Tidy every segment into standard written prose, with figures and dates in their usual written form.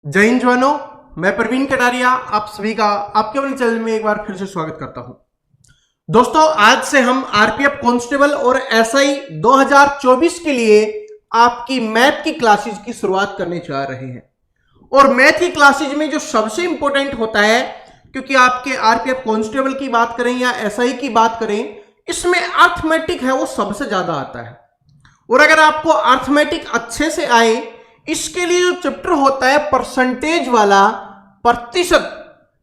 जय हिंद जवानों, मैं प्रवीण कटारिया आप सभी का आपके अपने चैनल में एक बार फिर से स्वागत करता हूं। दोस्तों, आज से हम आरपीएफ कांस्टेबल और एसआई 2024 के लिए आपकी मैथ की क्लासेस की शुरुआत करने जा रहे हैं। और मैथ की क्लासेस में जो सबसे इंपॉर्टेंट होता है, क्योंकि आपके आरपीएफ कांस्टेबल की बात करें या एसआई की बात करें, इसमें अर्थमेटिक है वो सबसे ज्यादा आता है। और अगर आपको अर्थमेटिक अच्छे से आए, इसके लिए जो चैप्टर होता है परसेंटेज वाला, प्रतिशत,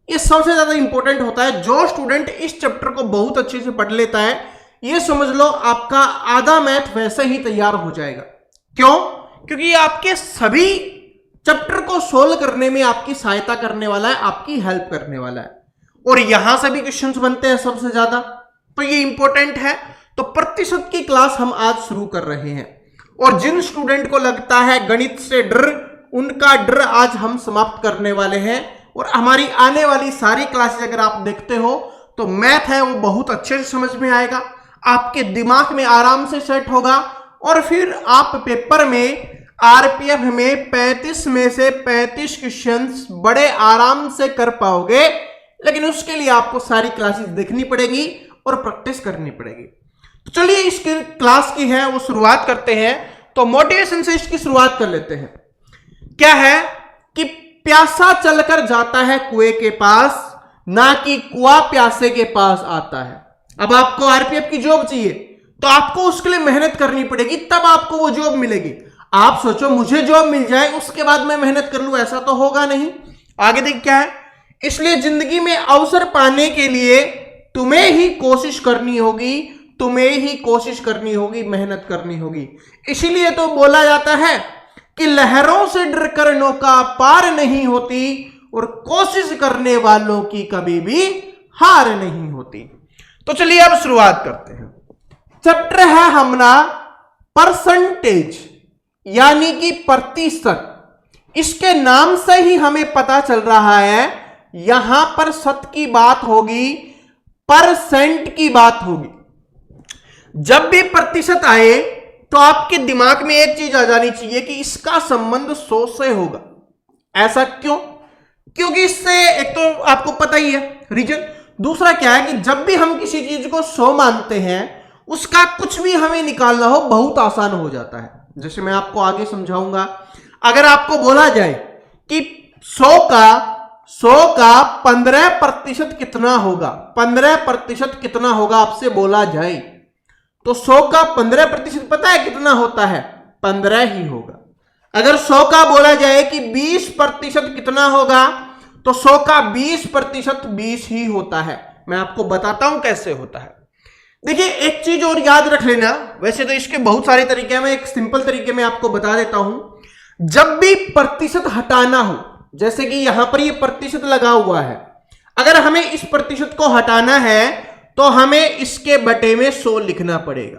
ये सबसे ज्यादा इंपॉर्टेंट होता है। जो स्टूडेंट इस चैप्टर को बहुत अच्छे से पढ़ लेता है, ये समझ लो आपका आधा मैथ वैसे ही तैयार हो जाएगा। क्यों? क्योंकि ये आपके सभी चैप्टर को सोल्व करने में आपकी सहायता करने वाला है, आपकी हेल्प करने वाला है। और यहां से भी क्वेश्चंस बनते हैं सबसे ज्यादा, तो ये इंपॉर्टेंट है। तो प्रतिशत की क्लास हम आज शुरू कर रहे हैं। और जिन स्टूडेंट को लगता है गणित से डर, उनका डर आज हम समाप्त करने वाले हैं। और हमारी आने वाली सारी क्लासेस अगर आप देखते हो तो मैथ है वो बहुत अच्छे से समझ में आएगा, आपके दिमाग में आराम से सेट होगा। और फिर आप पेपर में आरपीएफ में 35 में से 35 क्वेश्चंस बड़े आराम से कर पाओगे। लेकिन उसके लिए आपको सारी क्लासेस देखनी पड़ेगी और प्रैक्टिस करनी पड़ेगी। तो चलिए इसकी क्लास की है वो शुरुआत करते हैं। तो मोटिवेशन से इसकी शुरुआत कर लेते हैं। क्या है कि प्यासा चलकर जाता है कुएं के पास, ना कि कुआं प्यासे के पास आता है। अब आपको आरपीएफ की जॉब चाहिए तो आपको उसके लिए मेहनत करनी पड़ेगी, तब आपको वो जॉब मिलेगी। आप सोचो मुझे जॉब मिल जाए उसके बाद मैं मेहनत कर लूं, ऐसा तो होगा नहीं। आगे देख क्या है, इसलिए जिंदगी में अवसर पाने के लिए तुम्हें ही कोशिश करनी होगी, तुम्हें ही कोशिश करनी होगी, मेहनत करनी होगी। इसीलिए तो बोला जाता है कि लहरों से डरकर नौका पार नहीं होती और कोशिश करने वालों की कभी भी हार नहीं होती। तो चलिए अब शुरुआत करते हैं। चैप्टर है हमारा परसेंटेज, यानी कि प्रतिशत। इसके नाम से ही हमें पता चल रहा है यहां पर शत की बात होगी, परसेंट की बात होगी। जब भी प्रतिशत आए तो आपके दिमाग में एक चीज आ जानी चाहिए कि इसका संबंध 100 से होगा। ऐसा क्यों? क्योंकि इससे एक तो आपको पता ही है रीजन, दूसरा क्या है कि जब भी हम किसी चीज को 100 मानते हैं, उसका कुछ भी हमें निकालना हो बहुत आसान हो जाता है। जैसे मैं आपको आगे समझाऊंगा। अगर आपको बोला जाए कि 100 का 15% कितना होगा, 15% कितना होगा आपसे बोला जाए, तो 100 का 15% पता है कितना होता है? 15 ही होगा। अगर 100 का बोला जाए कि 20% कितना होगा, तो 100 का 20% 20 ही होता है। मैं आपको बताता हूं कैसे होता है। देखिए एक चीज और याद रख लेना, वैसे तो इसके बहुत सारे तरीके हैं, मैं एक सिंपल तरीके में आपको बता देता हूं। जब भी प्रतिशत हटाना हो, जैसे कि यहां पर ये प्रतिशत लगा हुआ है, अगर हमें इस प्रतिशत को हटाना है तो हमें इसके बटे में 100 लिखना पड़ेगा।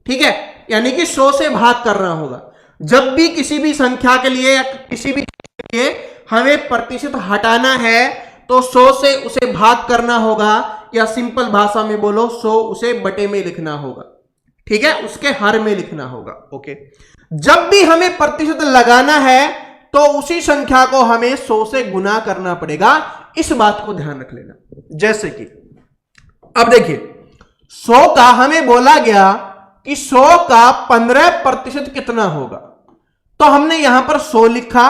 ठीक है, यानी कि 100 से भाग करना होगा। जब भी किसी भी संख्या के लिए या किसी भी के लिए हमें प्रतिशत हटाना है तो 100 से उसे भाग करना होगा, या सिंपल भाषा में बोलो 100 उसे बटे में लिखना होगा। ठीक है, उसके हर में लिखना होगा। ओके, जब भी हमें प्रतिशत लगाना है तो उसी संख्या को हमें 100 से गुना करना पड़ेगा। इस बात को ध्यान रख लेना। जैसे कि अब देखिए 100 का हमें बोला गया कि 100 का 15% कितना होगा, तो हमने यहां पर 100 लिखा,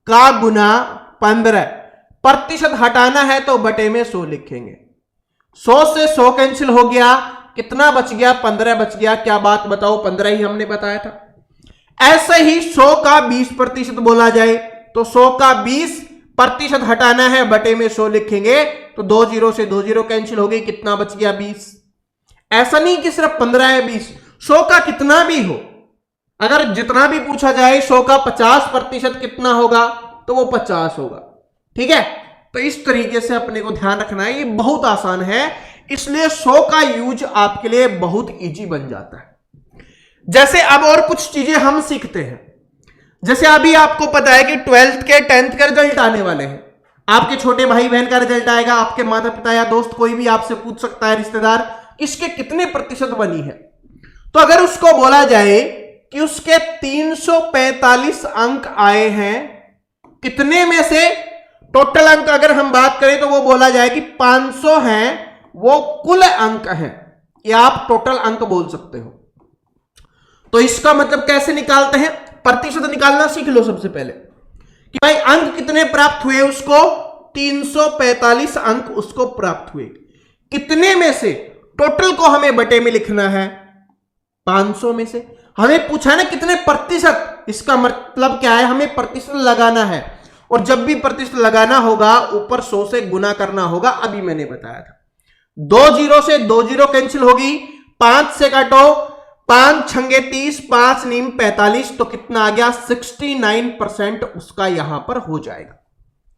का गुना 15, प्रतिशत हटाना है तो बटे में 100 लिखेंगे। 100 से 100 कैंसिल हो गया, कितना बच गया? 15 बच गया। क्या बात बताओ, 15 ही हमने बताया था। ऐसे ही 100 का 20% बोला जाए तो 100 का 20% हटाना है, बटे में 100 लिखेंगे, तो 2 0 से 2 0 कैंसिल हो गई, कितना बच गया? 20। ऐसा नहीं कि सिर्फ 15 है, 20। 100 का कितना भी हो, अगर जितना भी पूछा जाए 100 का 50% कितना होगा, तो वो 50 होगा। ठीक है, तो इस तरीके से अपने को ध्यान रखना है, ये बहुत आसान है, इसलिए 100 का यूज आपके लिए बहुत इजी बन जाता है। जैसे अब और कुछ चीजें हम सीखते हैं। जैसे अभी आपको पता है कि 12th के 10th के रिजल्ट आने वाले हैं, आपके छोटे भाई बहन का रिजल्ट आएगा, आपके माता पिता या दोस्त कोई भी आपसे पूछ सकता है, रिश्तेदार, इसके कितने प्रतिशत बनी है। तो अगर उसको बोला जाए कि उसके 345 अंक आए हैं, कितने में से टोटल अंक अगर हम बात करें तो वो बोला जाए कि 500 हैं, वो कुल अंक हैं, या आप टोटल अंक बोल सकते हो। तो इसका मतलब कैसे निकालते हैं, प्रतिशत निकालना सीख लो सबसे पहले कि भाई अंक कितने प्राप्त हुए, उसको 345 अंक उसको प्राप्त हुए। कितने में से, टोटल को हमें बटे में लिखना है 500 में से। हमें पूछा ना कितने प्रतिशत, इसका मतलब क्या है, हमें प्रतिशत लगाना है, और जब भी प्रतिशत लगाना होगा ऊपर 100 से गुना करना होगा। अभी मैंने बताया था 2 जीरो से 2 जीरो कैंसिल होगी, 5 से काटो, 5 छंगे 30, 5 नीम 45, तो कितना आ गया 69% उसका यहां पर हो जाएगा।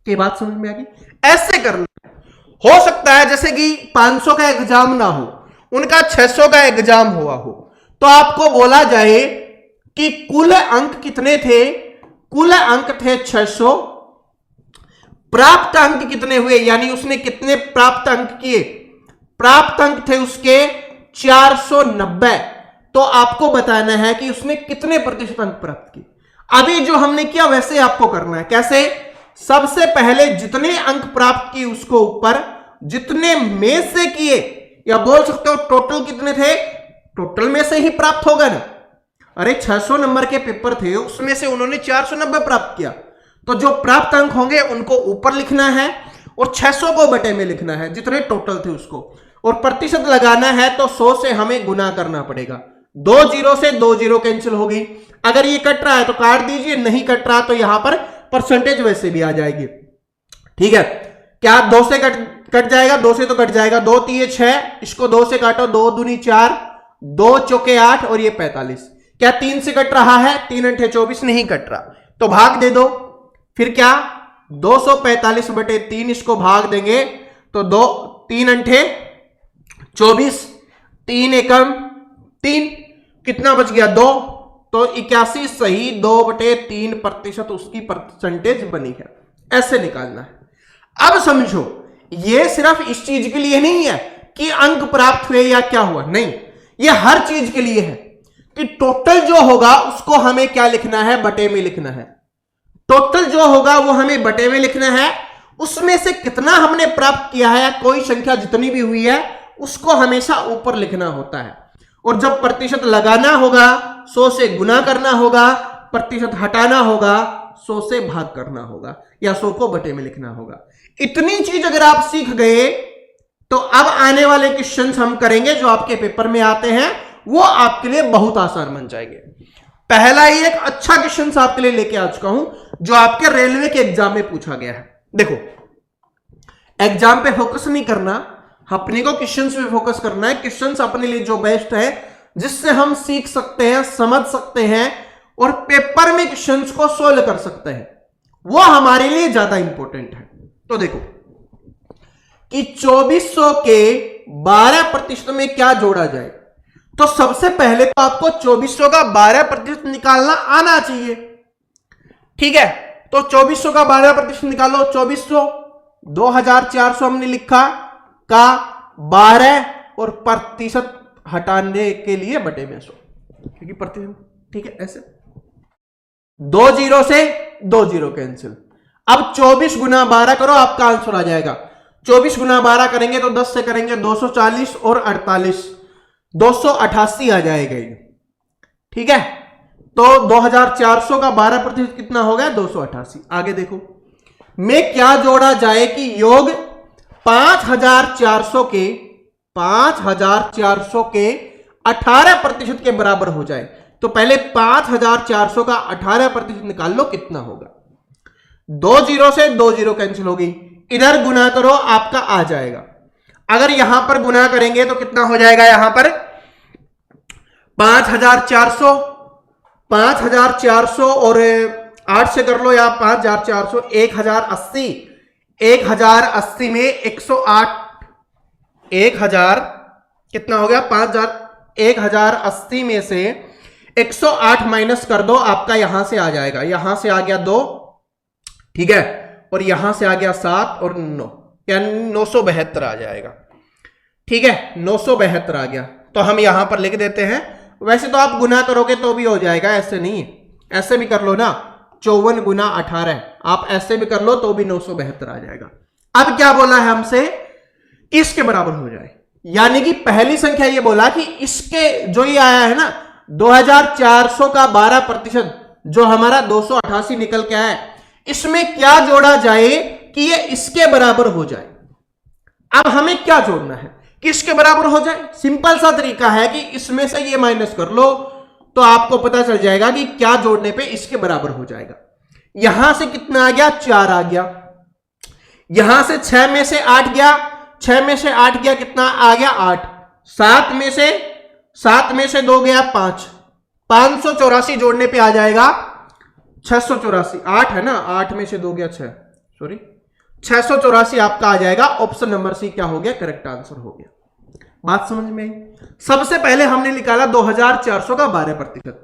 ये बात समझ में आ गई। ऐसे करना हो सकता है जैसे कि 500 का एग्जाम ना हो, उनका 600 का एग्जाम हुआ हो, तो आपको बोला जाए कि कुल अंक कितने थे, कुल अंक थे 600, प्राप्त अंक कितने हुए, यानी उसने कितने प्राप्त अंक किए, प्राप्त अंक थे उसके 490, तो आपको बताना है कि उसने कितने प्रतिशत अंक प्राप्त किए। अभी जो हमने किया वैसे आपको करना है। कैसे, सबसे पहले जितने अंक प्राप्त किए उसको ऊपर, जितने में से किए, या बोल सकते हो टोटल कितने थे, टोटल में से ही प्राप्त होगा ना। अरे 600 नंबर के पेपर थे, उसमें से उन्होंने 490 प्राप्त किया, तो जो प्राप्त अंक होंगे उनको ऊपर लिखना है और 600 को बटे में लिखना है, जितने टोटल थे उसको, और प्रतिशत लगाना है तो 100 से हमें गुना करना पड़ेगा। 2 जीरो से 2 जीरो कैंसिल होगी। अगर ये कट रहा है तो काट दीजिए, नहीं कट रहा तो यहां पर परसेंटेज वैसे भी आ जाएगी। ठीक है, क्या 2 से कट जाएगा, 2 से तो कट जाएगा, 2 3 6, इसको 2 से काटो, 2 दूनी 4, 2 चौके 8 और ये 45। क्या 3 से कट रहा है, 3 अंठे 24, नहीं कट रहा, तो भाग दे दो। फिर क्या 245 बटे 3, इसको भाग देंगे तो 2 3 अंठे 24, 3 एकम 3, कितना बच गया 2, तो 81 सही 2/3 प्रतिशत उसकी परसेंटेज बनी है। ऐसे निकालना है। अब समझो, ये सिर्फ इस चीज के लिए नहीं है कि अंक प्राप्त हुए या क्या हुआ, नहीं, ये हर चीज के लिए है कि टोटल जो होगा उसको हमें क्या लिखना है, बटे में लिखना है। टोटल जो होगा वो हमें बटे में लिखना है, उसमें से कितना हमने प्राप्त किया है, कोई संख्या जितनी भी हुई है उसको हमेशा ऊपर लिखना होता है। और जब प्रतिशत लगाना होगा 100 से गुना करना होगा, प्रतिशत हटाना होगा 100 से भाग करना होगा, या 100 को बटे में लिखना होगा। इतनी चीज अगर आप सीख गए तो अब आने वाले क्वेश्चंस हम करेंगे जो आपके पेपर में आते हैं, वो आपके लिए बहुत आसान बन जाएंगे। पहला ही एक अच्छा क्वेश्चन आपके लिए लेके आ चुका हूं जो आपके रेलवे के एग्जाम में पूछा गया है। देखो, एग्जाम पे फोकस नहीं करना, अपने को क्वेश्चंस पे फोकस करना है। क्वेश्चंस अपने लिए जो बेस्ट है, जिससे हम सीख सकते हैं, समझ सकते हैं और पेपर में क्वेश्चंस को सोल्व कर सकते हैं, वो हमारे लिए ज्यादा इंपॉर्टेंट है। तो देखो कि 2400 के 12% में क्या जोड़ा जाए, तो सबसे पहले तो आपको 2400 का 12% निकालना आना चाहिए। ठीक है, तो 2400 का 12% निकालो। 2400 2400 हमने लिखा का 12 और प्रतिशत हटाने के लिए बटे में 100, क्योंकि प्रतिशत, ठीक है। ऐसे 2 जीरो से 2 जीरो कैंसिल। अब 24 गुना 12 करो, आपका आंसर आ जाएगा। 24 गुना 12 करेंगे तो 10 से करेंगे 240 और 48, 288 आ जाएगा ये। ठीक है, तो 2400 का 12% कितना हो गया, 288। आगे देखो, में क्या जोड़ा जाए कि योग 5400 के 18% के बराबर हो जाए। तो पहले 5400 का 18% निकाल लो, कितना होगा। 2 जीरो से 2 जीरो कैंसिल होगी, इधर गुना करो, आपका आ जाएगा। अगर यहां पर गुना करेंगे तो कितना हो जाएगा, यहां पर 5400 और 8 से कर लो, या 5400 1080, 1080 में 108, 1000 कितना हो गया 1080 में से 108 माइनस कर दो, आपका यहां से आ जाएगा। यहां से आ गया 2, ठीक है, और यहां से आ गया 7 और 9, यानी 972 आ जाएगा। ठीक है, 972 आ गया, तो हम यहां पर लिख देते हैं। वैसे तो आप गुना करोगे तो भी हो जाएगा, ऐसे नहीं है, ऐसे भी कर लो ना। 54 गुना 18 आप ऐसे भी कर लो तो भी 972 आ जाएगा। अब क्या बोला है हमसे, इसके बराबर हो जाए, यानी कि पहली संख्या ये बोला कि इसके जो ये आया है ना 2400 का 12% जो हमारा 288 निकल के आया है, इसमें क्या जोड़ा जाए कि ये इसके बराबर हो जाए। अब हमें क्या जोड़ना है, किसके बराबर हो जाए? सिंपल सा तरीका है कि इसमें से ये माइनस कर लो तो आपको पता चल जाएगा कि क्या जोड़ने पे इसके बराबर हो जाएगा। यहां से कितना आ गया, 4 आ गया। यहां से 6 में से 8 गया, 6 में से 8 गया, कितना आ गया 8। 7 में से 2 गया 5, 584 जोड़ने पे आ जाएगा 684। 8 है ना, 8 में से 2 गया 6, सॉरी 684 आपका आ जाएगा। ऑप्शन नंबर सी क्या हो गया, करेक्ट आंसर हो गया। बात समझ में आई? सबसे पहले हमने निकाला 2400 का 12%,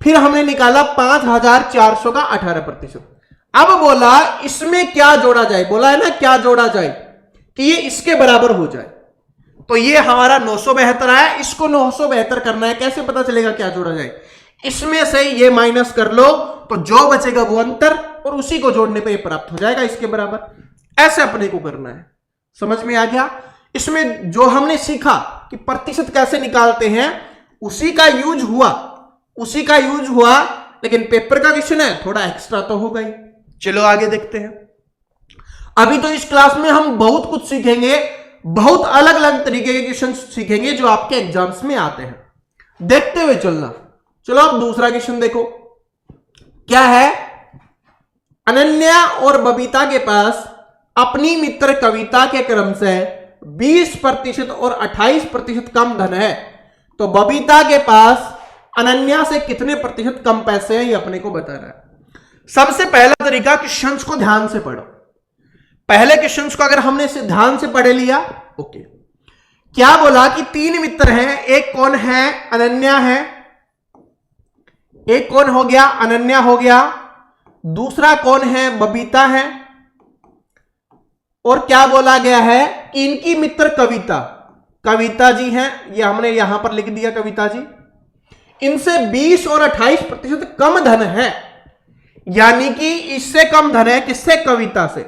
फिर हमने निकाला 5400 का 18%। अब बोला इसमें क्या जोड़ा जाए, बोला है ना क्या जोड़ा जाए कि ये इसके बराबर हो जाए। तो ये हमारा 972 आया, इसको 972 करना है। कैसे पता चलेगा क्या जोड़ा जाए? इसमें से ये माइनस कर लो तो जो बचेगा वो अंतर, और उसी को जोड़ने पे ये प्राप्त हो जाएगा इसके बराबर। ऐसे अपने को करना है। समझ में आ गया? इसमें जो हमने सीखा कि प्रतिशत कैसे निकालते हैं उसी का यूज हुआ, लेकिन पेपर का क्वेश्चन है, थोड़ा एक्स्ट्रा तो होगा ही। चलो आगे देखते हैं। अभी तो इस क्लास में हम बहुत कुछ सीखेंगे, बहुत अलग अलग तरीके के क्वेश्चन सीखेंगे जो आपके एग्जाम्स में आते हैं, देखते हुए चलना। चलो अब दूसरा क्वेश्चन देखो क्या है। अनन्या और बबीता के पास अपनी मित्र कविता के क्रम से 20% और 28% कम धन है, तो बबीता के पास अनन्या से कितने प्रतिशत कम पैसे हैं, ये अपने को बता रहा है। सबसे पहला तरीका, क्वेश्चंस को ध्यान से पढ़ो। पहले क्वेश्चंस को अगर हमने से ध्यान से पढ़ लिया, ओके। क्या बोला कि 3 मित्र हैं, एक कौन है, अनन्या है, एक कौन हो गया, अनन्या हो गया, दूसरा कौन है, बबीता है, और क्या बोला गया है कि इनकी मित्र कविता जी हैं, ये हमने यहां पर लिख दिया कविता जी। इनसे 20 और 28% कम धन है, यानी कि इससे कम धन है किससे, कविता से।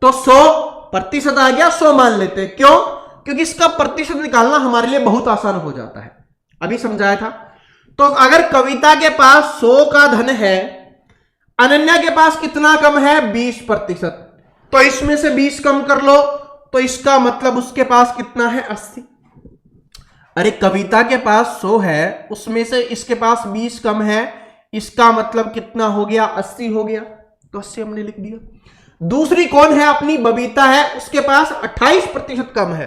तो 100% आ गया, 100 मान लेते हैं। क्यों? क्योंकि इसका प्रतिशत निकालना हमारे लिए बहुत आसान हो जाता है, अभी समझाया था। तो अगर कविता के पास 100 का धन है, अनन्या के पास कितना कम है, 20%, तो इसमें से 20 कम कर लो तो इसका मतलब उसके पास कितना है, 80। अरे कविता के पास 100 है, उसमें से इसके पास 20 कम है, इसका मतलब कितना हो गया, 80 हो गया। तो 80 हमने लिख दिया। दूसरी कौन है, अपनी बबीता है, उसके पास 28% कम है,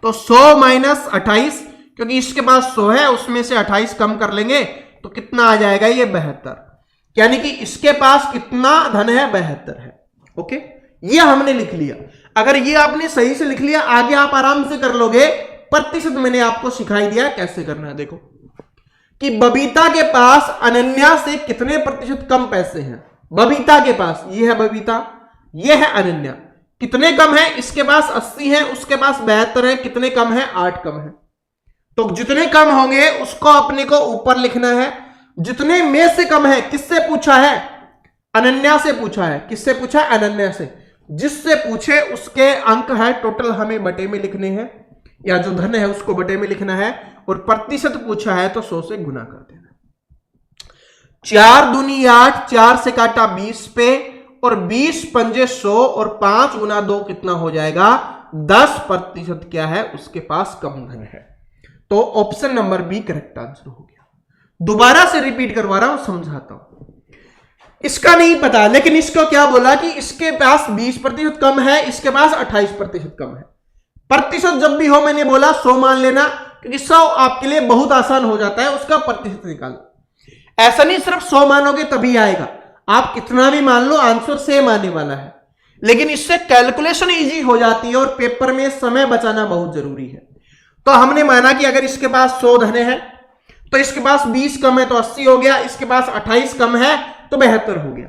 तो 100 माइनस 28, क्योंकि इसके पास 100 है, उसमें से 28 कम कर लेंगे तो कितना आ जाएगा, ये 72। यानी कि इसके पास कितना धन है, 72 है। ओके, ये हमने लिख लिया। अगर ये आपने सही से लिख लिया, आगे आप आराम से कर लोगे। प्रतिशत मैंने आपको सिखाई दिया कैसे करना है। देखो कि बबीता के पास अनन्या से कितने प्रतिशत कम पैसे हैं। बबीता के पास, ये है बबीता, ये है अनन्या, कितने कम है, इसके पास 80 है, उसके पास 72 है, कितने कम है, 8 कम है। तो जितने कम होंगे उसको अपने को ऊपर लिखना है। जितने में से कम है, किससे पूछा है, अनन्या से पूछा है। किससे पूछा है, अनन्या से। जिससे पूछे उसके अंक है टोटल हमें बटे में लिखने हैं, या जो धन है उसको बटे में लिखना है, और प्रतिशत पूछा है तो 100 से गुना कर देना। 4 दूनी 8, 4 से काटा 20 पे, और 20 पंजे 100, और 5 गुना 2 कितना हो जाएगा, 10% क्या है, उसके पास कम धन है। तो option number B correct answer हो गया। दोबारा से रिपीट करवा रहा हूं, समझाता हूं। इसका नहीं पता, लेकिन इसको क्या बोला कि इसके पास 20% कम है, इसके पास 28% कम है। प्रतिशत जब भी हो, मैंने बोला 100 मान लेना, क्योंकि 100 आपके लिए बहुत आसान हो जाता है उसका प्रतिशत निकालना। ऐसा नहीं सिर्फ 100 मानोगे तभी आएगा, आप कितना भी मान लो आंसर सेम आने वाला है, लेकिन इससे कैलकुलेशन इजी हो जाती है और पेपर में समय बचाना बहुत जरूरी है। तो हमने माना कि अगर इसके पास 100 धन है तो इसके पास 20 कम है तो 80 हो गया, इसके पास 28 कम है तो 72 हो गया।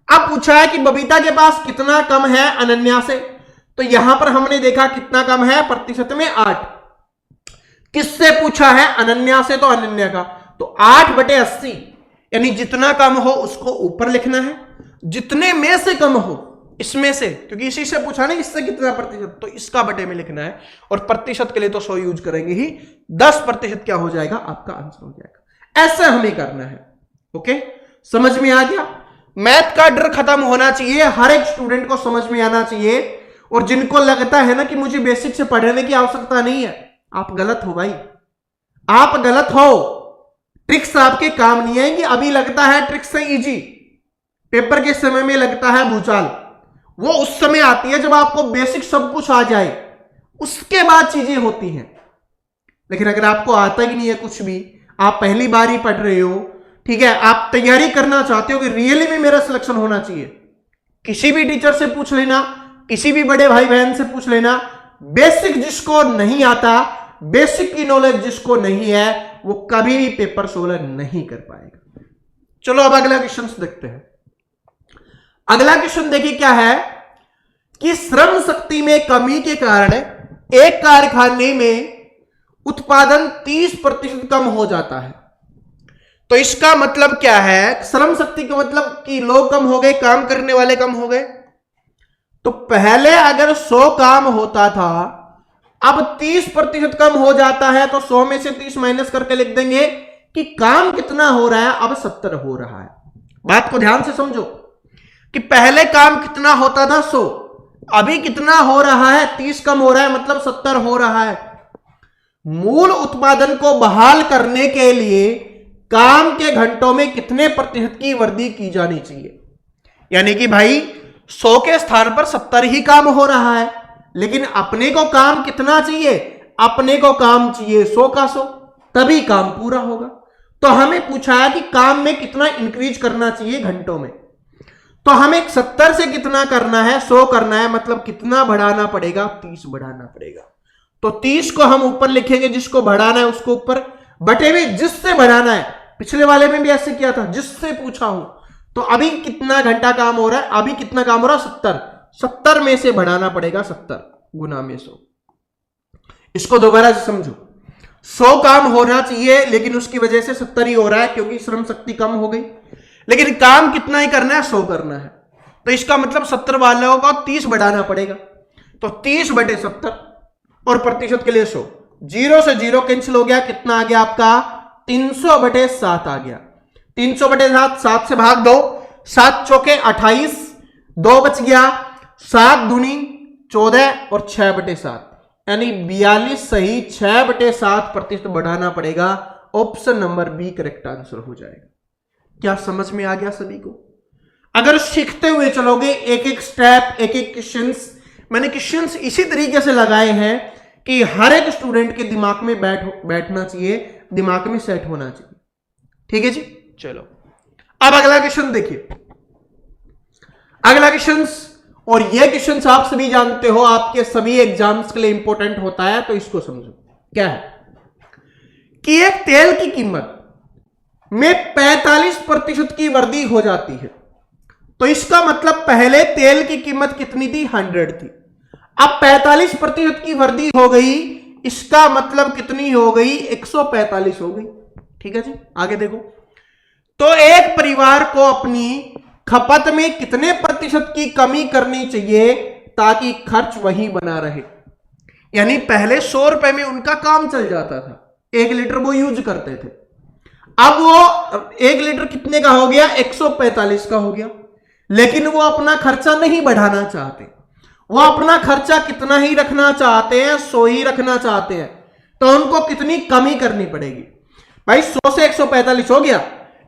अब पूछा है कि बबीता के पास कितना कम है अनन्या से, तो यहां पर हमने देखा कितना कम है, प्रतिशत में 8। किससे पूछा है, अनन्या से, तो अनन्या का। तो 8/80, यानी जितना कम हो उसको ऊपर लिखना है, जितने में से कम हो, इसमें से, क्योंकि इसी से पूछा ना इससे कितना प्रतिशत, तो इसका बटे में लिखना है। और प्रतिशत के लिए तो 100 यूज करेंगे ही, 10% क्या हो जाएगा आपका आंसर हो जाएगा। ऐसा हमें करना है। ओके, समझ में आ गया? मैथ का डर खत्म होना चाहिए, हर एक स्टूडेंट को समझ में आना चाहिए। और जिनको लगता है ना कि मुझे बेसिक से पढ़ने की आवश्यकता नहीं है, आप गलत हो भाई, आप गलत हो। ट्रिक्स आपके काम नहीं आएंगी। अभी लगता है ट्रिक्स से इजी, पेपर के समय में लगता है भूचाल, वो उस समय आती है जब आपको बेसिक सब कुछ आ जाए, उसके बाद चीजें होती हैं। लेकिन अगर आपको आता ही नहीं है कुछ भी, आप पहली बार ही पढ़ रहे हो, ठीक है, आप तैयारी करना चाहते हो कि रियली में मेरा सिलेक्शन होना चाहिए, किसी भी टीचर से पूछ लेना, किसी भी बड़े भाई बहन से पूछ लेना। बेसिक जिसको नहीं आता, बेसिक की नॉलेज जिसको नहीं है, वो कभी भी पेपर सोल्व नहीं कर पाएगा। चलो अब अगला क्वेश्चन देखते हैं। अगला क्वेश्चन देखिए क्या है कि श्रम शक्ति में कमी के कारण एक कारखाने में उत्पादन 30% कम हो जाता है। तो इसका मतलब क्या है? श्रम शक्ति का मतलब कि लोग कम हो गए, काम करने वाले कम हो गए। तो पहले अगर 100 काम होता था, अब 30% कम हो जाता है, तो 100 में से 30 माइनस करके लिख देंगे कि काम कितना हो रहा है, अब 70 हो रहा है। बात को ध्यान से समझो कि पहले काम कितना होता था 100, अभी कितना हो रहा है, 30 कम हो रहा है, मतलब 70 हो रहा है। मूल उत्पादन को बहाल करने के लिए काम के घंटों में कितने प्रतिशत की वृद्धि की जानी चाहिए? यानी कि भाई 100 के स्थान पर 70 ही काम हो रहा है, लेकिन अपने को काम कितना चाहिए? अपने को काम चाहिए 100 का 100, तभी काम पूरा होगा। तो हमें पूछा है कि काम में कितना इंक्रीज करना चाहिए घंटों में। तो हमें 70 से कितना करना है? 100 करना है, मतलब कितना बढ़ाना पड़ेगा? 30 बढ़ाना पड़ेगा। तो 30 को हम ऊपर लिखेंगे, जिसको बढ़ाना है उसको ऊपर, बटे में जिससे बढ़ाना है। पिछले वाले में भी ऐसे किया था, जिससे पूछा हूं। तो अभी कितना घंटा काम हो रहा है? अभी कितना काम हो रहा है? 70। 70 में से बढ़ाना पड़ेगा 70 गुना में 100। इसको दोबारा से समझो, 100 काम होना चाहिए, लेकिन उसकी वजह से 70 ही हो रहा है, क्योंकि श्रम शक्ति कम हो गई। लेकिन काम कितना ही करना है? 100 करना है। तो इसका मतलब 70 वालों को 30 बढ़ाना पड़ेगा। तो 30 बटे 70 और प्रतिशत के लिए 100, 0 से 0 कैंसिल हो गया। कितना आ गया आपका? 300 बटे 7 आ गया। 300 बटे 7, 7 से भाग दो, 7 चौके 28, 2 बच गया, 7 दूनी 14 और 6 बटे 7, यानी 42 सही, 6 बटे 7 प्रतिशत बढ़ाना पड़ेगा। Option number B correct answer हो जाएगा। क्या समझ में आ गया सभी को? अगर सीखते हुए चलोगे, एक एक स्टेप, एक एक क्वेश्चंस, मैंने क्वेश्चंस इसी तरीके से लगाए हैं कि हर एक स्टूडेंट के दिमाग में बैठना चाहिए, दिमाग में सेट होना चाहिए। ठीक है जी, चलो अब अगला क्वेश्चन देखिए। अगला क्वेश्चन, और ये क्वेश्चन आप सभी जानते हो, आपके सभी एग्जाम्स के लिए इंपॉर्टेंट होता है, तो इसको समझो। क्या है कि एक तेल की कीमत में 45% की वृद्धि हो जाती है। तो इसका मतलब पहले तेल की कीमत कितनी थी? 100 थी। अब 45% की वृद्धि हो गई, इसका मतलब कितनी हो गई? 145 हो गई। ठीक है जी, आगे देखो। तो एक परिवार को अपनी खपत में कितने प्रतिशत की कमी करनी चाहिए ताकि खर्च वही बना रहे? यानी पहले 100 रुपए में उनका काम चल जाता था, 1 लीटर वो यूज करते थे। अब वो 1 लीटर कितने का हो गया? 145 का हो गया। लेकिन वो अपना खर्चा नहीं बढ़ाना चाहते, वो अपना खर्चा कितना ही रखना चाहते हैं, 100 ही रखना चाहते हैं। तो उनको कितनी कमी करनी पड़ेगी? भाई 100 से 145 हो गया,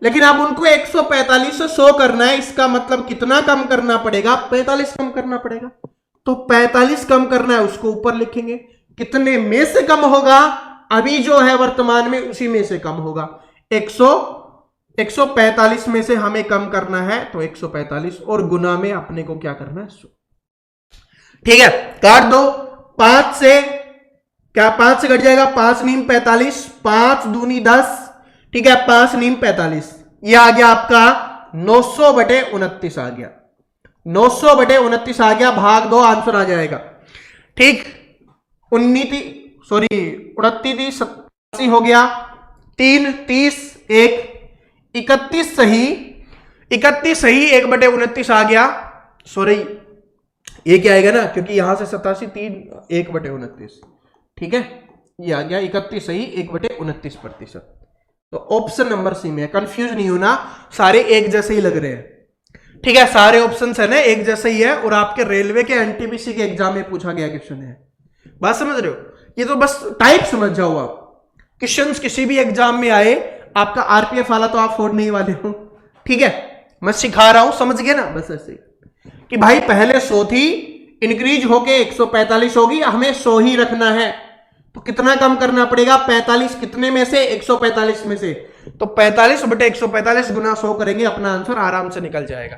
लेकिन अब उनको 145 से 100 करना है। इसका मतलब कितना कम करना पड़ेगा? 45 कम करना पड़ेगा। तो 45 कम करना है, उसको ऊपर लिखेंगे। कितने में से कम होगा? अभी जो है वर्तमान में, उसी में से कम होगा। 145 में से हमें कम करना है, तो 145 और गुना में अपने को क्या करना है? 100। ठीक है, काट दो। 5 से क्या 5 से कट जाएगा? 5 नीम 45, 5 दूनी 10, ठीक है, 5 नीम 45, यह आ गया आपका 900 बटे 29 आ गया। 900 बटे 29 आ गया, भाग दो, आंसर आ जाएगा। ठीक, 29 87 हो गया, 3 30 1 31 सही, 31 सही, 1/29 आ गया। सॉरी, ये क्या आएगा ना, क्योंकि यहां से 87 3 1/29, ठीक है, ये आ गया 31 सही 1/29%। तो ऑप्शन नंबर सी में, कंफ्यूज नहीं होना, सारे एक जैसे ही लग रहे हैं, ठीक है, सारे ऑप्शन है ना एक जैसे ही है, और आपके रेलवे के एनटीपीसी के एग्जाम में पूछा गया क्वेश्चन है। बात समझ रहे हो? ये तो बस टाइप समझ जाओ आप, क्वेश्चन किसी भी एग्जाम में आए, आपका आरपीएफ वाला तो आप फोड़ नहीं वाले हो, ठीक है, मैं सिखा रहा हूं, समझ गए ना, बस ऐसे ही कि भाई पहले 100 थी, इंक्रीज होके 145 होगी, हमें 100 ही रखना है, तो कितना कम करना पड़ेगा, 45 कितने में से, 145 में से, तो 45/145 गुना 100 करेंगे, अपना आंसर आराम से निकल जाएगा।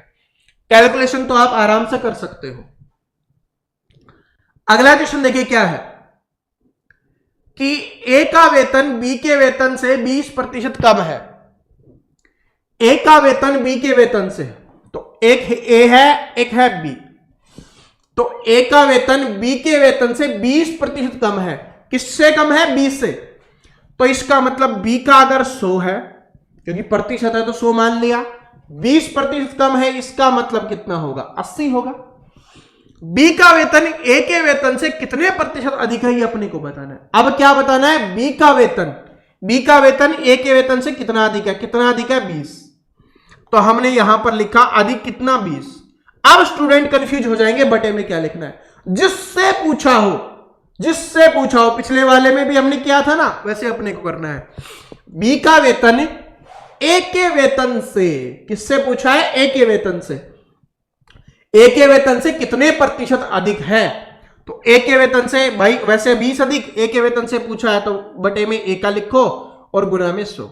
कैलकुलेशन तो आप आराम से कर सकते हो। अगला क्वेश्चन देखिए क्या है कि ए का वेतन बी के वेतन से 20% कम है। ए का वेतन बी के वेतन से, तो एक ए है एक है बी, तो ए का वेतन बी के वेतन से 20% कम है। किससे कम है? 20 से। तो इसका मतलब बी का अगर 100 है, क्योंकि प्रतिशत है तो 100 मान लिया, 20% कम है, इसका मतलब कितना होगा? 80 होगा। बी का वेतन ए के वेतन से कितने प्रतिशत अधिक है, ये अपने को बताना है। अब क्या बताना है? बी का वेतन ए के वेतन से कितना अधिक है? कितना अधिक है? 20। तो हमने यहां पर लिखा अधिक कितना? 20। अब स्टूडेंट कंफ्यूज हो जाएंगे, बटे में क्या लिखना है। जिससे पूछा हो, पिछले वाले में भी हमने किया था ना, वैसे अपने को करना है। बी का वेतन ए के वेतन से, किससे पूछा है? ए के वेतन से। ए के वेतन से कितने प्रतिशत अधिक है? तो ए के वेतन से भाई वैसे 20 अधिक, ए के वेतन से पूछा है तो बटे में ए का लिखो और गुना में 100।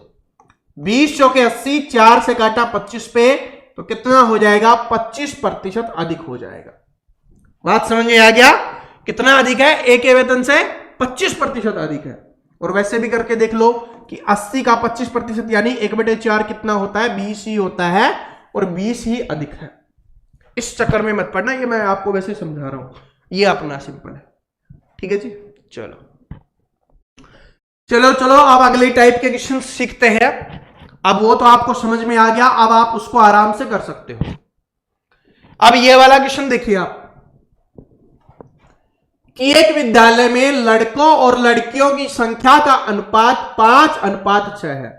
20 चौके 80, 4 से काटा 25 पे, तो कितना हो जाएगा? 25% अधिक हो जाएगा। बात समझ में आ गया? कितना अधिक है? ए के वेतन से 25% अधिक है। और वैसे भी करके देख लो कि 80 का 25% यानी 1/4 कितना होता है? 20 ही होता है, और 20 ही अधिक है। इस चक्कर में मत पड़ना, ये मैं आपको वैसे समझा रहा हूं, ये अपना सिंपल है, ठीक है जी। चलो अब अगले टाइप के क्वेश्चन सीखते हैं। अब वो तो आपको समझ में आ गया, अब आप उसको आराम से कर सकते हो। अब ये वाला क्वेश्चन देखिए आप कि एक विद्यालय में लड़कों और लड़कियों की संख्या का अनुपात 5:6 है,